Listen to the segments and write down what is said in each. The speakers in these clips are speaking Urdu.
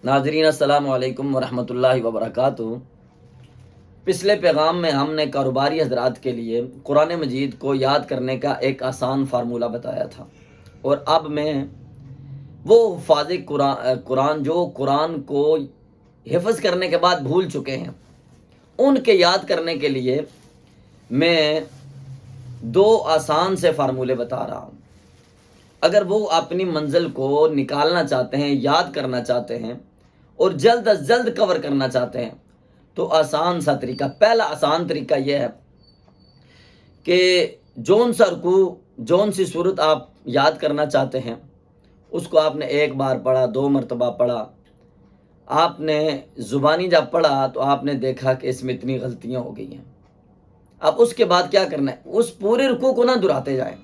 ناظرین السلام علیکم ورحمۃ اللہ وبرکاتہ۔ پچھلے پیغام میں ہم نے کاروباری حضرات کے لیے قرآن مجید کو یاد کرنے کا ایک آسان فارمولہ بتایا تھا، اور اب میں وہ حفاظ قرآن جو قرآن کو حفظ کرنے کے بعد بھول چکے ہیں، ان کے یاد کرنے کے لیے میں دو آسان سے فارمولے بتا رہا ہوں۔ اگر وہ اپنی منزل کو نکالنا چاہتے ہیں، یاد کرنا چاہتے ہیں اور جلد از جلد کور کرنا چاہتے ہیں تو آسان سا طریقہ، پہلا آسان طریقہ یہ ہے کہ جون سا رکوع، جون سی صورت آپ یاد کرنا چاہتے ہیں، اس کو آپ نے ایک بار پڑھا، 2 مرتبہ پڑھا، آپ نے زبانی جب پڑھا تو آپ نے دیکھا کہ اس میں اتنی غلطیاں ہو گئی ہیں۔ اب اس کے بعد کیا کرنا ہے؟ اس پورے رکوع کو نہ دہراتے جائیں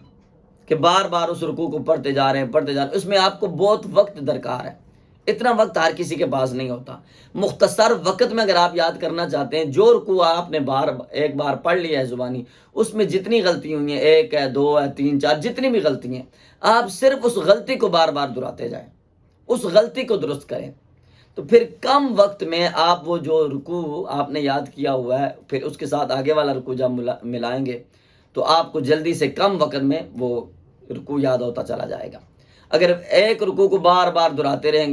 کہ بار بار اس رکوع کو پڑھتے جا رہے ہیں، اس میں آپ کو بہت وقت درکار ہے۔ اتنا وقت ہر کسی کے پاس نہیں ہوتا۔ مختصر وقت میں اگر آپ یاد کرنا چاہتے ہیں، جو رکوع آپ نے ایک بار پڑھ لیا ہے زبانی، اس میں جتنی غلطی ہوئی ہیں، 1 ہے، 2 ہے، 3 4، جتنی بھی غلطی ہیں، آپ صرف اس غلطی کو بار بار دہراتے جائیں، اس غلطی کو درست کریں، تو پھر کم وقت میں آپ وہ جو رکوع آپ نے یاد کیا ہوا ہے، پھر اس کے ساتھ آگے والا رکوع جب ملائیں گے تو آپ کو جلدی سے کم وقت میں وہ رکوع یاد ہوتا چلا جائے گا۔ اگر ایک رکوع کو بار بار دہراتے رہیں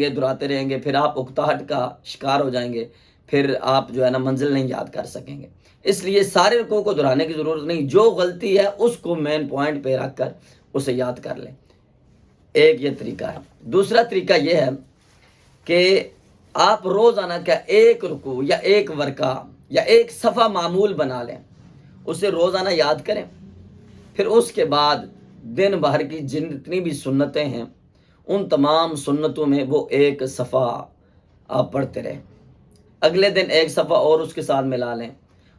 گے پھر آپ اکتاہٹ کا شکار ہو جائیں گے، پھر آپ جو ہے نا منزل نہیں یاد کر سکیں گے۔ اس لیے سارے رکوع کو دہرانے کی ضرورت نہیں، جو غلطی ہے اس کو مین پوائنٹ پہ رکھ کر اسے یاد کر لیں۔ ایک یہ طریقہ ہے۔ دوسرا طریقہ یہ ہے کہ آپ روزانہ کا ایک رکوع یا ایک ورقہ یا ایک صفحہ معمول بنا لیں، اسے روزانہ یاد کریں، پھر اس کے بعد دن بھر کی جتنی بھی سنتیں ہیں ان تمام سنتوں میں وہ ایک صفحہ آپ پڑھتے رہیں۔ اگلے دن ایک صفحہ اور اس کے ساتھ ملا لیں،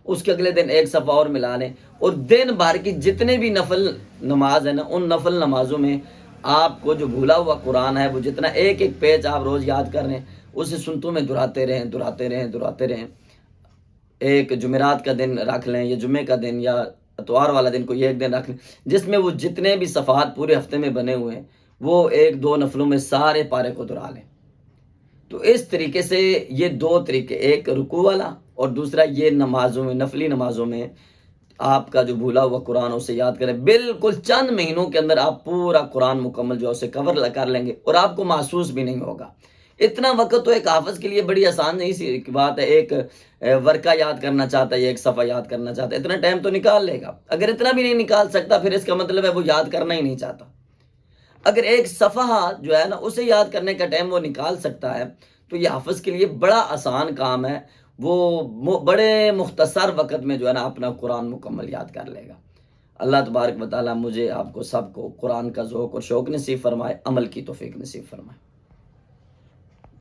اس کے اگلے دن ایک صفحہ اور ملا لیں، اور دن بھر کی جتنے بھی نفل نماز ہیں نا، ان نفل نمازوں میں آپ کو جو بھولا ہوا قرآن ہے، وہ جتنا ایک ایک پیج آپ روز یاد کر رہے ہیں، اسے سنتوں میں دہراتے رہیں۔ ایک جمعرات کا دن رکھ لیں، یا جمعے کا دن، یا اتوار والا دن کوئی ایک دن رکھ لیں، جس میں وہ جتنے بھی صفحات پورے ہفتے میں بنے ہوئے ہیں وہ 1-2 نفلوں میں سارے پارے کو دہرا لیں۔ تو اس طریقے سے یہ 2 طریقے، ایک رکوع والا اور دوسرا یہ نمازوں میں، نفلی نمازوں میں آپ کا جو بھولا ہوا قرآن اسے یاد کریں۔ بالکل چند مہینوں کے اندر آپ پورا قرآن مکمل جو ہے اسے کور کر لیں گے، اور آپ کو محسوس بھی نہیں ہوگا۔ اتنا وقت تو ایک حافظ کے لیے بڑی آسان نہیں سی بات ہے۔ ایک ورقہ یاد کرنا چاہتا ہے، ایک صفحہ یاد کرنا چاہتا ہے، اتنا ٹائم تو نکال لے گا۔ اگر اتنا بھی نہیں نکال سکتا پھر اس کا مطلب ہے وہ یاد کرنا ہی نہیں چاہتا۔ اگر ایک صفحہ جو ہے نا اسے یاد کرنے کا ٹائم وہ نکال سکتا ہے تو یہ حافظ کے لیے بڑا آسان کام ہے، وہ بڑے مختصر وقت میں جو ہے نا اپنا قرآن مکمل یاد کر لے گا۔ اللہ تبارک و تعالیٰ مجھے، آپ کو، سب کو قرآن کا ذوق اور شوق نصیب فرمائے، عمل کی توفیق نصیب فرمائے۔